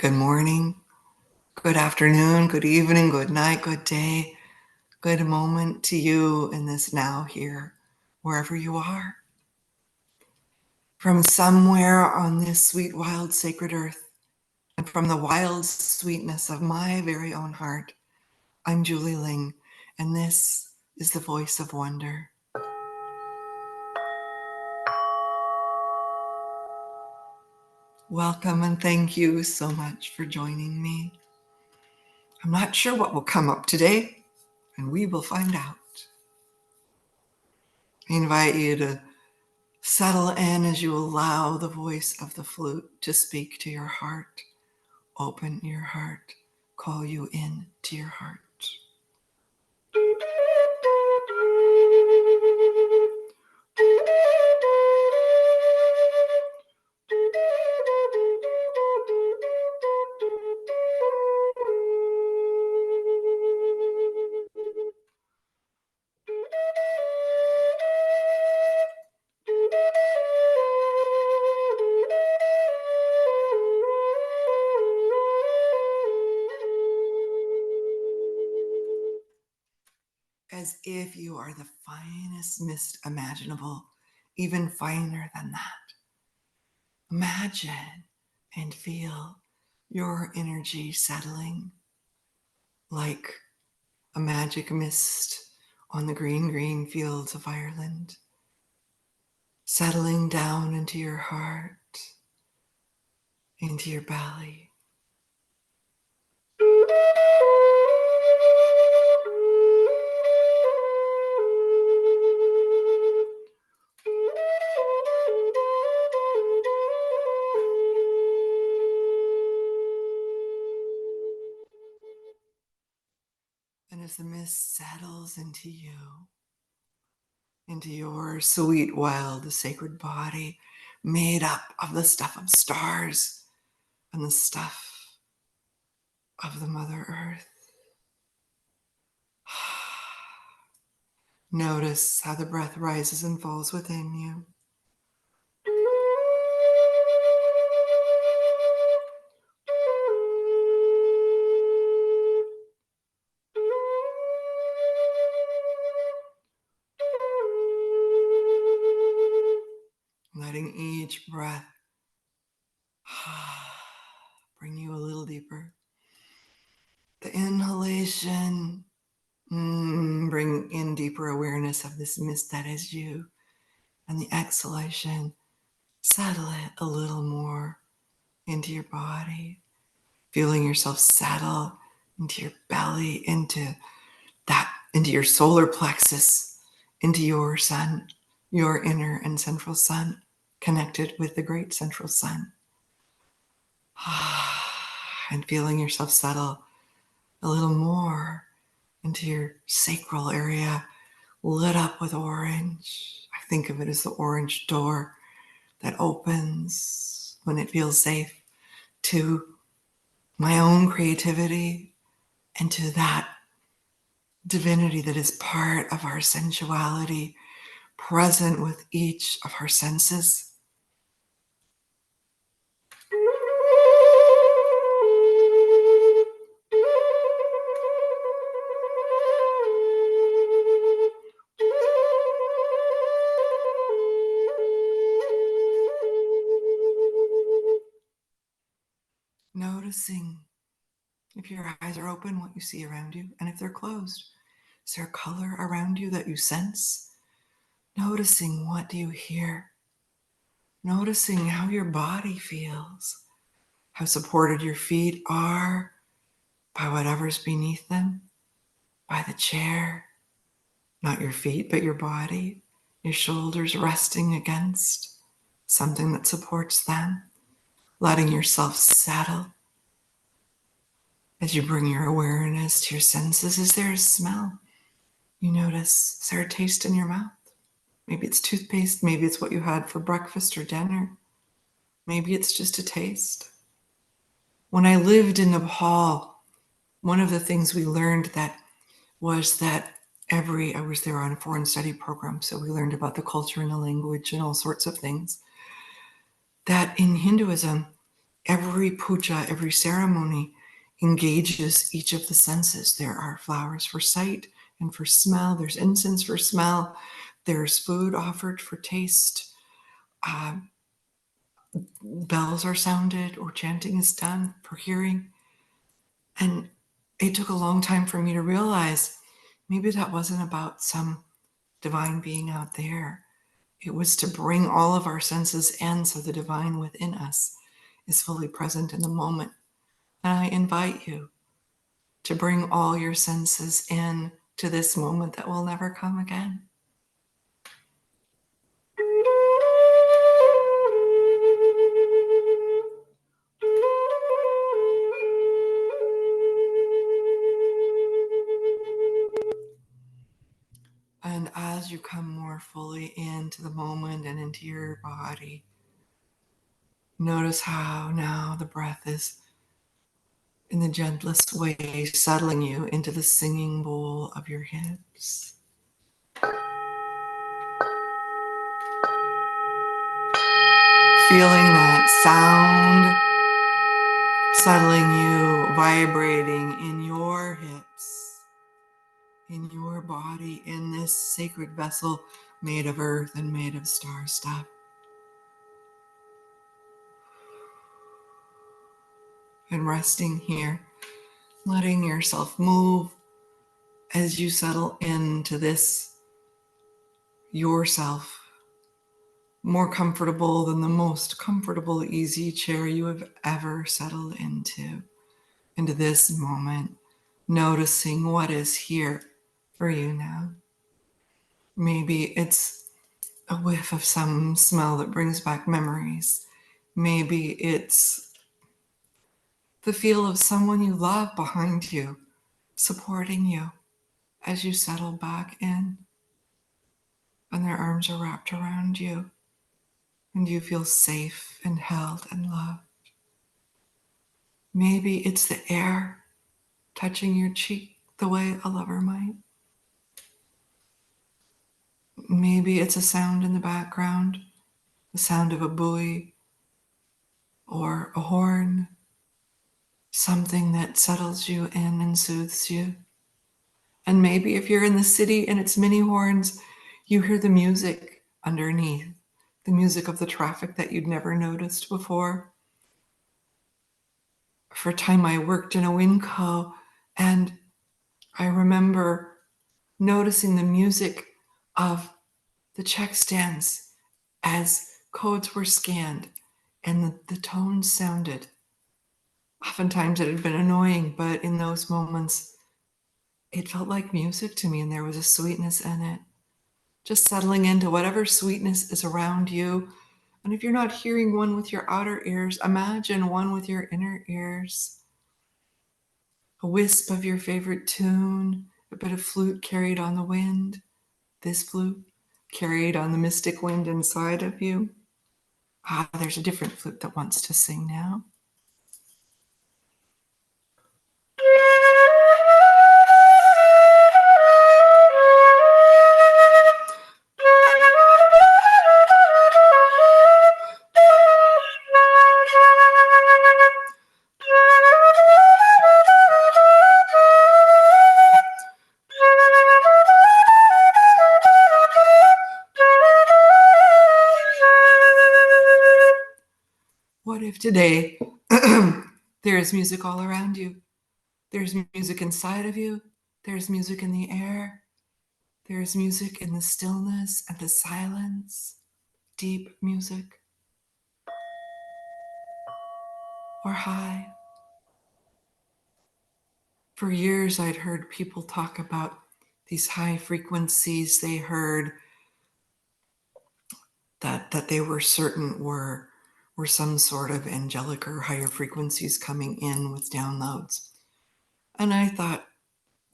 Good morning, good afternoon, good evening, good night, good day, good moment to you in this now here, wherever you are. From somewhere on this sweet, wild, sacred earth, and from the wild sweetness of my very own heart, I'm Julie Ling, and this is the Voice of Wonder. Welcome and thank you so much for joining me. I'm not sure what will come up today, and we will find out. I invite you to settle in as you allow the voice of the flute to speak to your heart. Open your heart, call you in to your heart. As if you are the finest mist imaginable, even finer than that. Imagine and feel your energy settling like a magic mist on the green, green fields of Ireland, settling down into your heart, into your belly. And as the mist settles into you, into your sweet, wild, sacred body, made up of the stuff of stars and the stuff of the Mother Earth. Notice how the breath rises and falls within you. Letting each breath bring you a little deeper. The inhalation, bring in deeper awareness of this mist that is you. And the exhalation, settle it a little more into your body, feeling yourself settle into your belly, into your solar plexus, into your sun, your inner and central sun, connected with the great central sun. And feeling yourself settle a little more into your sacral area, lit up with orange. I think of it as the orange door that opens when it feels safe to my own creativity and to that divinity that is part of our sensuality, present with each of our senses. Noticing if your eyes are open, what you see around you, and if they're closed, is there a color around you that you sense? Noticing what do you hear? Noticing how your body feels, how supported your feet are by whatever's beneath them, by the chair, not your feet, but your body, your shoulders resting against something that supports them, letting yourself settle. As you bring your awareness to your senses, is there a smell? You notice, is there a taste in your mouth? Maybe it's toothpaste, maybe it's what you had for breakfast or dinner. Maybe it's just a taste. When I lived in Nepal, one of the things we learned that I was there on a foreign study program, so we learned about the culture and the language and all sorts of things. That in Hinduism, Every puja, every ceremony engages each of the senses. There are flowers for sight and for smell. There's incense for smell. There's food offered for taste. Bells are sounded or chanting is done for hearing. And it took a long time for me to realize maybe that wasn't about some divine being out there. It was to bring all of our senses in so the divine within us is fully present in the moment. And I invite you to bring all your senses in to this moment that will never come again. And as you come more fully into the moment and into your body, notice how now the breath is in the gentlest way settling you into the singing bowl of your hips. Feeling that sound settling you, vibrating in your hips, in your body, in this sacred vessel made of earth and made of star stuff. And resting here, letting yourself move as you settle into this yourself, more comfortable than the most comfortable, easy chair you have ever settled into this moment, noticing what is here for you now. Maybe it's a whiff of some smell that brings back memories. Maybe it's the feel of someone you love behind you, supporting you as you settle back in, and their arms are wrapped around you, and you feel safe and held and loved. Maybe it's the air touching your cheek the way a lover might. Maybe it's a sound in the background, the sound of a buoy or a horn, something that settles you in and soothes you. And maybe if you're in the city and it's many horns, you hear the music underneath, the music of the traffic that you'd never noticed before. For a time I worked in a Winco, and I remember noticing the music of the check stands as codes were scanned and the tones sounded. Oftentimes it had been annoying, but in those moments, it felt like music to me, and there was a sweetness in it. Just settling into whatever sweetness is around you. And if you're not hearing one with your outer ears, imagine one with your inner ears. A wisp of your favorite tune, a bit of flute carried on the wind. This flute carried on the mystic wind inside of you. There's a different flute that wants to sing now. What if today there is music all around you? There's music inside of you. There's music in the air. There's music in the stillness and the silence. Deep music. Or high. For years, I'd heard people talk about these high frequencies they heard that they were certain were some sort of angelic or higher frequencies coming in with downloads. And I thought,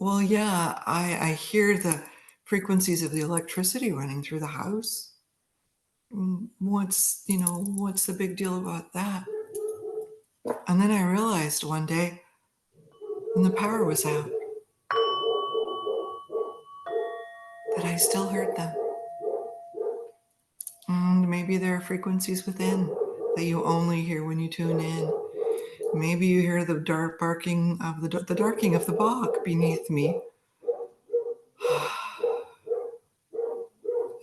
well, yeah, I hear the frequencies of the electricity running through the house. What's the big deal about that? And then I realized one day when the power was out that I still heard them. And maybe there are frequencies within that you only hear when you tune in. Maybe you hear the dark barking of the darking of the bog beneath me.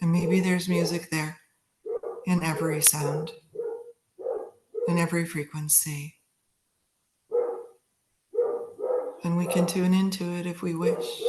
And maybe there's music there in every sound, in every frequency. And we can tune into it if we wish.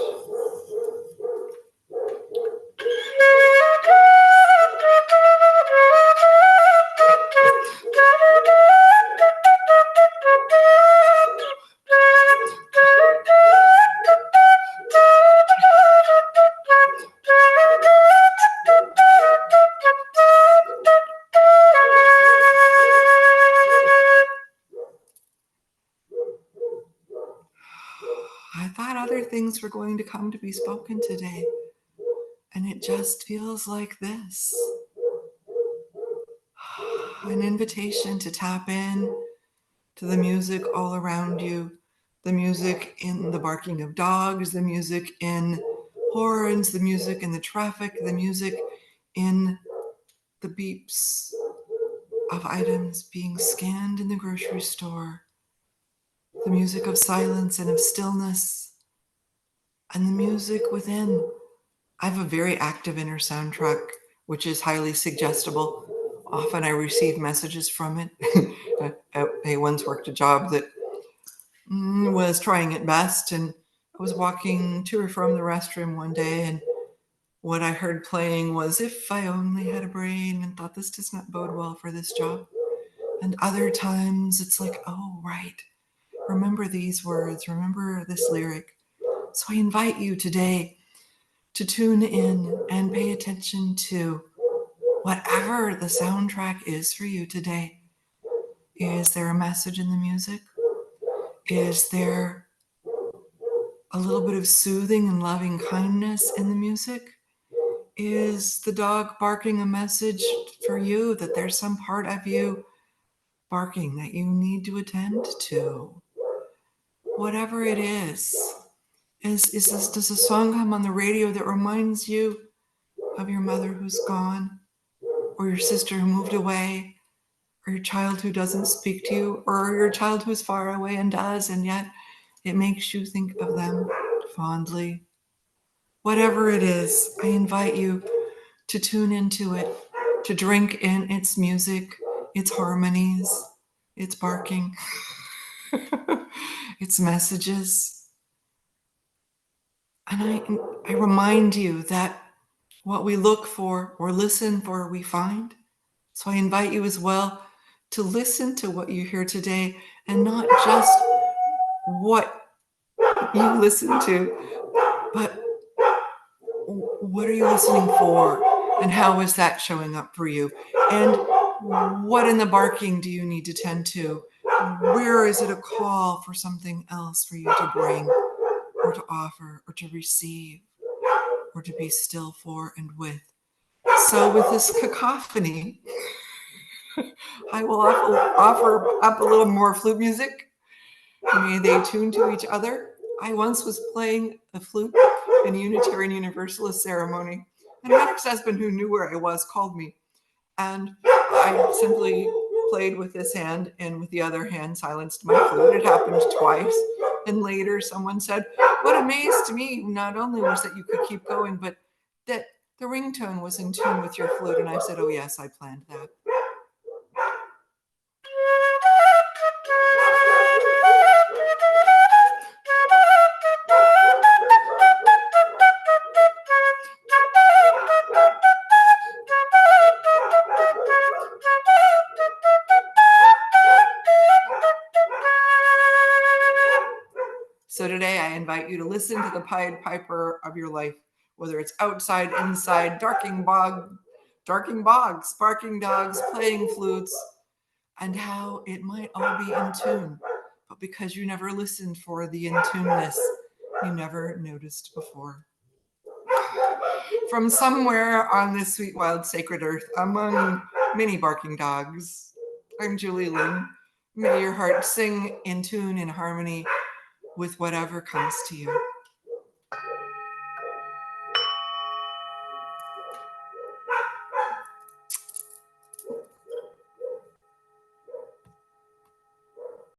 I thought other things were going to come to be spoken today, and it just feels like this. An invitation to tap in to the music all around you, the music in the barking of dogs, the music in horns, the music in the traffic, the music in the beeps of items being scanned in the grocery store, the music of silence and of stillness, and the music within. I have a very active inner soundtrack, which is highly suggestible. Often I receive messages from it. I once worked a job that was trying it best, and I was walking to or from the restroom one day, and what I heard playing was "If I Only Had a Brain," and thought, this does not bode well for this job. And other times it's like, oh, right, remember these words, remember this lyric. So I invite you today to tune in and pay attention to whatever the soundtrack is for you today. Is there a message in the music? Is there a little bit of soothing and loving kindness in the music? Is the dog barking a message for you that there's some part of you barking that you need to attend to? Whatever it is does a song come on the radio that reminds you of your mother who's gone, or your sister who moved away, or your child who doesn't speak to you, or your child who's far away and does, and yet it makes you think of them fondly? Whatever it is, I invite you to tune into it, to drink in its music, its harmonies, its barking, its messages. And I remind you that what we look for or listen for, we find. So I invite you as well to listen to what you hear today, and not just what you listen to, but what are you listening for, and how is that showing up for you? And what in the barking do you need to tend to? Where is it a call for something else for you to bring, or to offer, or to receive, or to be still for and with? So with this cacophony, I will offer up a little more flute music. May they tune to each other. I once was playing the flute in a Unitarian Universalist ceremony, and my ex-husband, who knew where I was, called me. And I simply played with this hand, and with the other hand silenced my flute. It happened twice. And later someone said, what amazed me not only was that you could keep going, but that the ringtone was in tune with your flute. And I said, oh yes, I planned that. So today I invite you to listen to the Pied Piper of your life, whether it's outside, inside, darking bogs, barking dogs, playing flutes, and how it might all be in tune. But because you never listened for the in-tuneness, you never noticed before. From somewhere on this sweet, wild, sacred earth, among many barking dogs, I'm Julie Lynn. May your heart sing in tune, in harmony with whatever comes to you.